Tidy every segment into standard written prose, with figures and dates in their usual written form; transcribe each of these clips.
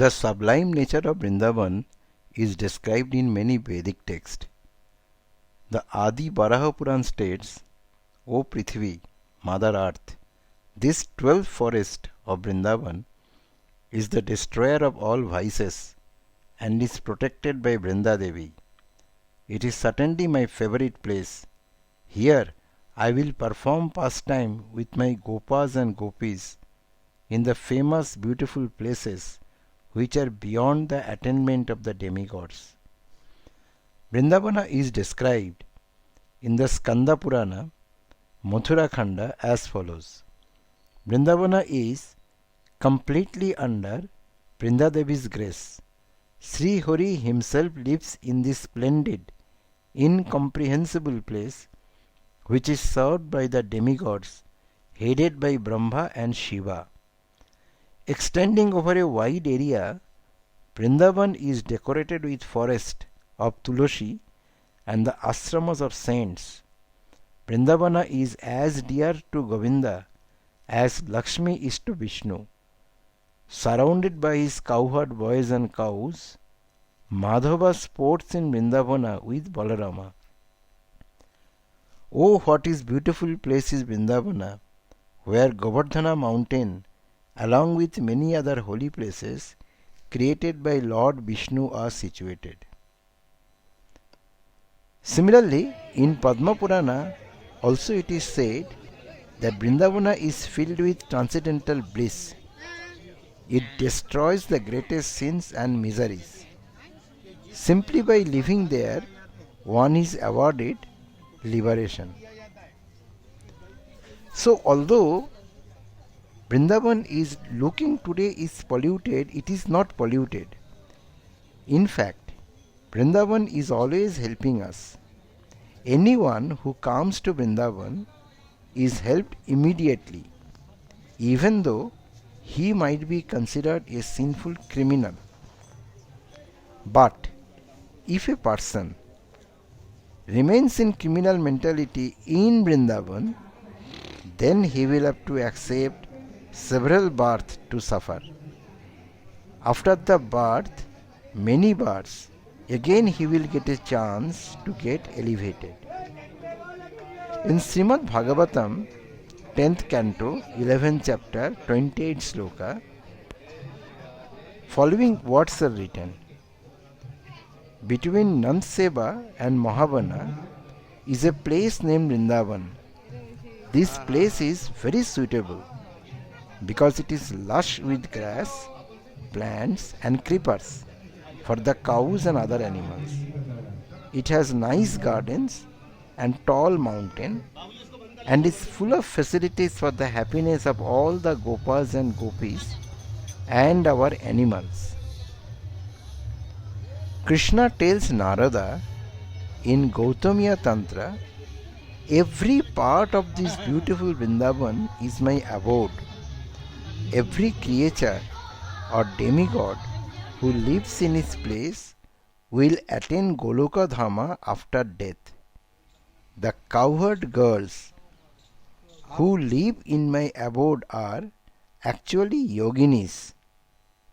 The sublime nature of Vrindavan is described in many Vedic texts. The Adi Baraha Puran states, O Prithvi, Mother Earth, this 12th forest of Vrindavan is the destroyer of all vices and is protected by Yamuna Devi. It is certainly my favorite place. Here I will perform pastime with my Gopas and Gopis in the famous beautiful places which are beyond the attainment of the demigods. Vrindavana is described in the Skanda Purana, Mathura Khanda as follows. Vrindavana is completely under Vrinda Devi's grace. Sri Hari himself lives in this splendid, incomprehensible place which is served by the demigods headed by Brahma and Shiva. Extending over a wide area, Vrindavan is decorated with forest of tulasi and the ashramas of saints. Vrindavana is as dear to Govinda as Lakshmi is to Vishnu. Surrounded by his cowherd boys and cows, Madhava sports in Vrindavana with Balarama. Oh, what is beautiful place is Vrindavana, where Govardhana mountain, along with many other holy places created by Lord Vishnu, are situated. Similarly, in Padma Purana also it is said that Vrindavana is filled with transcendental bliss. It destroys the greatest sins and miseries. Simply by living there, one is awarded liberation. So, although Vrindavan is looking today is polluted, it is not polluted. In fact, Vrindavan is always helping us. Anyone who comes to Vrindavan is helped immediately, even though he might be considered a sinful criminal. But if a person remains in criminal mentality in Vrindavan, then he will have to accept several births to suffer. After the birth, many births, again he will get a chance to get elevated. In Srimad Bhagavatam, 10th canto, 11th chapter, 28th sloka, following words are written. Between Nandseva and Mahavana is a place named Vrindavan. This place is very suitable because it is lush with grass, plants and creepers for the cows and other animals. It has nice gardens and tall mountain and is full of facilities for the happiness of all the Gopas and Gopis and our animals. Krishna tells Narada in Gautamiya Tantra, every part of this beautiful Vrindavan is my abode. Every creature or demigod who lives in his place will attain Goloka Dhama after death. The cowherd girls who live in my abode are actually yoginis.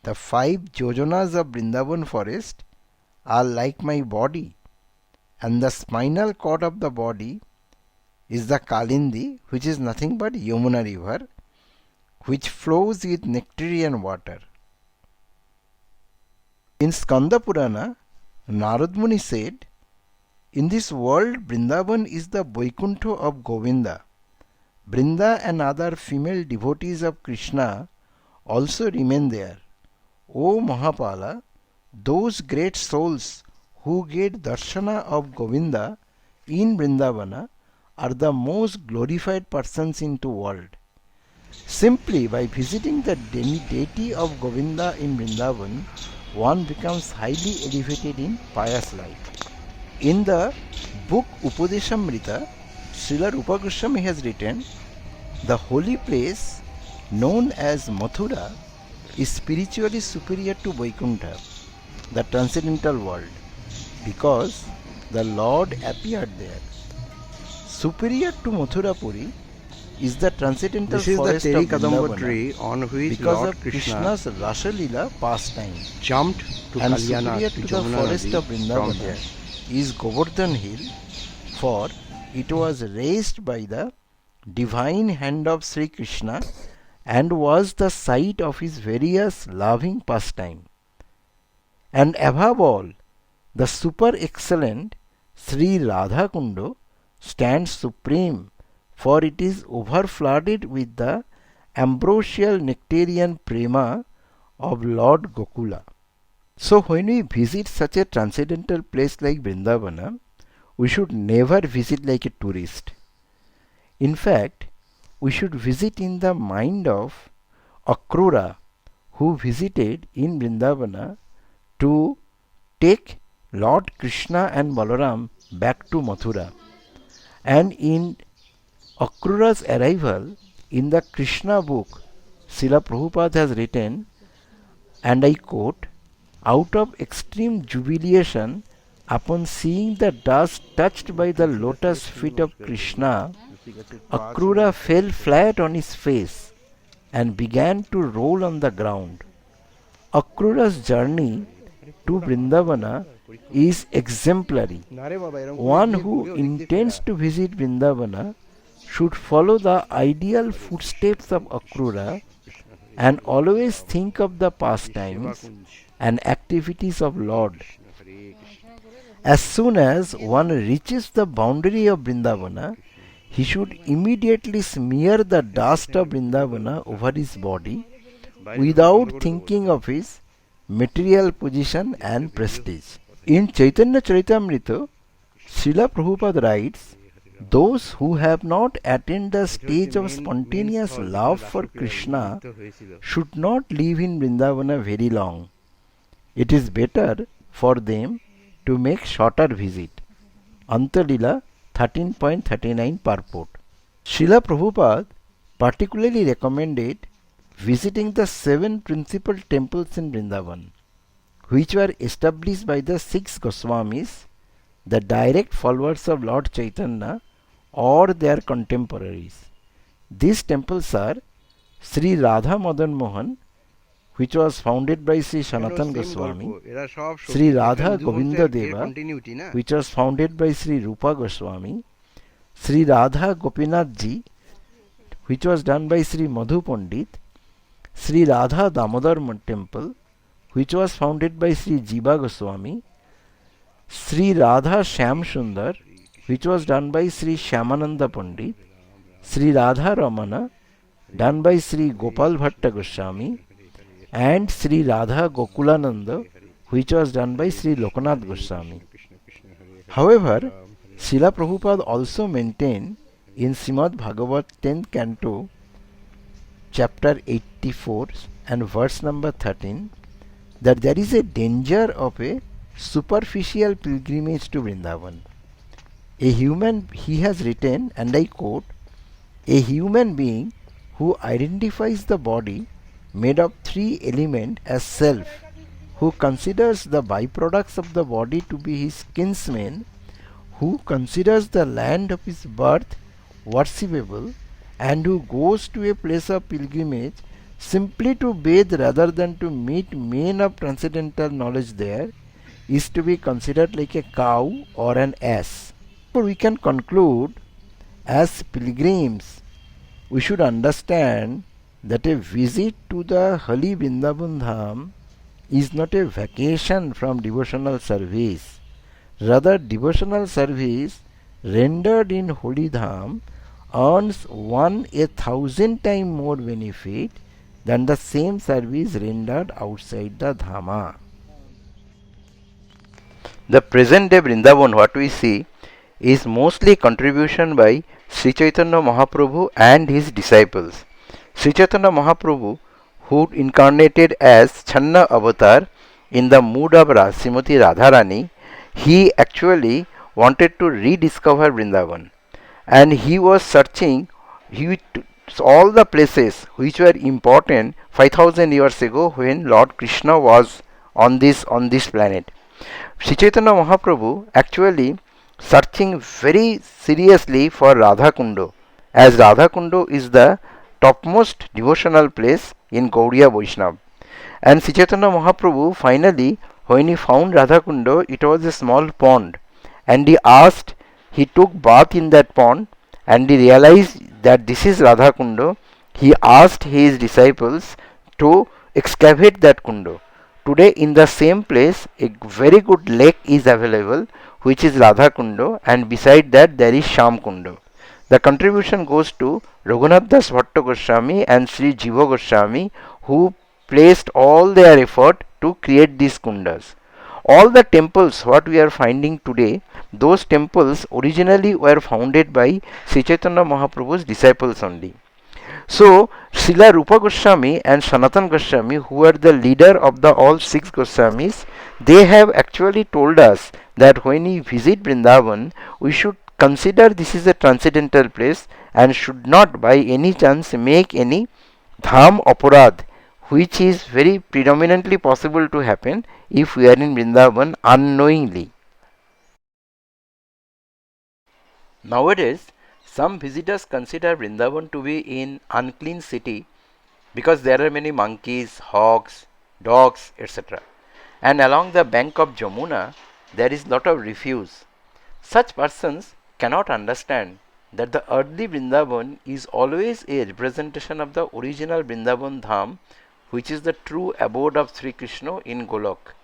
The 5 jojanas of Vrindavan forest are like my body, and the spinal cord of the body is the Kalindi, which is nothing but Yamuna river, which flows with nectarian water. In Skanda Purana, Narad Muni said, in this world Vrindavan is the Vaikuntha of Govinda. Vrinda and other female devotees of Krishna also remain there. O Mahapala, those great souls who get darshana of Govinda in Vrindavana are the most glorified persons in the world. Simply by visiting the deity of Govinda in Vrindavan, one becomes highly elevated in pious life. In the book Upadeshamrita, Srila Rupa Goswami has written, the holy place known as Mathura is spiritually superior to Vaikuntha, the transcendental world, because the Lord appeared there. Superior to Mathurapuri, is the transcendental This is the forest Teri of Kadamba Vrindavan tree on which because Lord of Krishna Krishna's Rasa Leela pastime. jumped to And Kalyana superior to to the Yamuna forest Devi of from Vrindavana there. is Govardhan Hill, for it was raised by the divine hand of Sri Krishna and was the site of his various loving pastime. And above all, the super excellent Sri Radha Kundo stands supreme, for it is overflooded with the ambrosial nectarian prema of Lord Gokula. So when we visit such a transcendental place like Vrindavana, we should never visit like a tourist. In fact, we should visit in the mind of Akrura, who visited in Vrindavana to take Lord Krishna and Balaram back to Mathura. And in Akrura's arrival, in the Krishna book, Srila Prabhupada has written, and I quote, "Out of extreme jubilation upon seeing the dust touched by the lotus feet of Krishna, Akrura fell flat on his face and began to roll on the ground." Akrura's journey to Vrindavana is exemplary. One who intends to visit Vrindavana should follow the ideal footsteps of Akrura and always think of the pastimes and activities of Lord. As soon as one reaches the boundary of Vrindavana, he should immediately smear the dust of Vrindavana over his body without thinking of his material position and prestige. In Chaitanya Charitamrita, Srila Prabhupada writes, "Those who have not attained the stage of spontaneous love for Krishna should not live in Vrindavana very long. It is better for them to make shorter visit." Antalila 13.39 purport. Srila Prabhupada particularly recommended visiting the 7 principal temples in Vrindavan, which were established by the 6 Goswamis, the direct followers of Lord Chaitanya or their contemporaries. These temples are Sri Radha Madan Mohan, which was founded by Sri Sanatan Goswami, Sri Radha Govinda Deva, which was founded by Sri Rupa Goswami, Sri Radha Gopinath Ji, which was done by Sri Madhu Pandit, Sri Radha Damodar Temple, which was founded by Sri Jiva Goswami, Sri Radha Shyam Sundar, which was done by Sri Shyamananda Pandit, Sri Radha Ramana, done by Sri Gopal Bhatta Goswami, and Sri Radha Gokulananda, which was done by Sri Lokanath Goswami. However, Srila Prabhupada also maintained in Srimad Bhagavat 10th Canto, chapter 84 and verse number 13, that there is a danger of a superficial pilgrimage to Vrindavan. He has written, and I quote, "A human being who identifies the body made of 3 elements as self, who considers the byproducts of the body to be his kinsmen, who considers the land of his birth worshipable, and who goes to a place of pilgrimage simply to bathe rather than to meet men of transcendental knowledge there, is to be considered like a cow or an ass." So we can conclude, as pilgrims, we should understand that a visit to the holy Vrindavan Dham is not a vacation from devotional service. Rather, devotional service rendered in holy Dham earns 1,000 times more benefit than the same service rendered outside the Dhama. The present day Vrindavan, what we see, is mostly contribution by Sri Chaitanya Mahaprabhu and his disciples. Sri Chaitanya Mahaprabhu, who incarnated as Channa Avatar in the mood of Śrimati Rādhārāni, he actually wanted to rediscover Vrindavan, and he was searching all the places which were important 5000 years ago when Lord Krishna was on this planet. Sri Chaitanya Mahaprabhu actually searching very seriously for Radha Kundo, as Radha Kundo is the topmost devotional place in Gaudiya Vaishnava. And Sri Chaitanya Mahaprabhu finally, when he found Radha Kundo, it was a small pond, and he took bath in that pond, and he realized that this is Radha Kundo. He asked his disciples to excavate that Kundo. Today, in the same place, a very good lake is available, which is Radha Kundo, and beside that there is Sham Kundo. The contribution goes to Raghunath Das Bhatta Goswami and Sri Jiva Goswami, who placed all their effort to create these kundas. All the temples what we are finding today, those temples originally were founded by Sri Chaitanya Mahaprabhu's disciples only. So, Srila Rupa Goswami and Sanatan Goswami, who are the leader of the all six Goswamis, they have actually told us that when we visit Vrindavan, we should consider this is a transcendental place and should not by any chance make any Dham Aparadh, which is very predominantly possible to happen if we are in Vrindavan unknowingly. Nowadays, some visitors consider Vrindavan to be in unclean city because there are many monkeys, hogs, dogs, etc. And along the bank of Yamuna, there is lot of refuse. Such persons cannot understand that the earthly Vrindavan is always a representation of the original Vrindavan Dham, which is the true abode of Sri Krishna in Golok.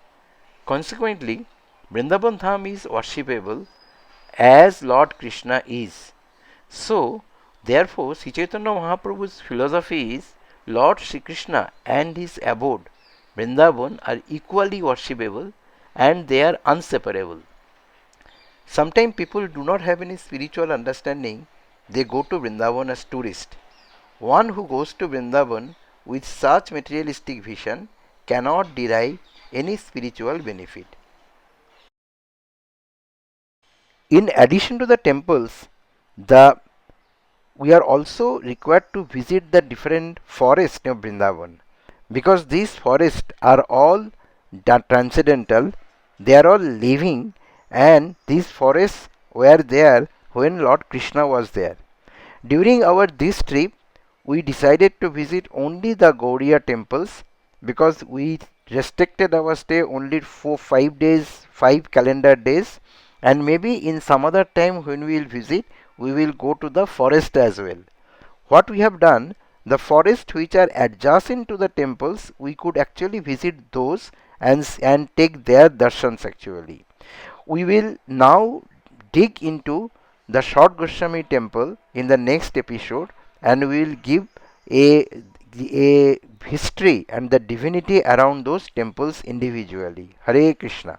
Consequently, Vrindavan Dham is worshipable as Lord Krishna is. So, therefore, Sri Chaitanya Mahaprabhu's philosophy is Lord Sri Krishna and his abode, Vrindavan, are equally worshipable and they are inseparable. Sometimes people do not have any spiritual understanding, they go to Vrindavan as tourists. One who goes to Vrindavan with such materialistic vision cannot derive any spiritual benefit. In addition to the temples, we are also required to visit the different forests of Vrindavan, because these forests are all transcendental, they are all living, and these forests were there when Lord Krishna was there. During this trip, we decided to visit only the Gaudiya temples because we restricted our stay only for 5 days, 5 calendar days, and maybe in some other time when we will visit, we will go to the forest as well. What we have done, the forests which are adjacent to the temples, we could actually visit those and take their darshans actually. We will now dig into the Short Goswami temple in the next episode, and we will give a history and the divinity around those temples individually. Hare Krishna.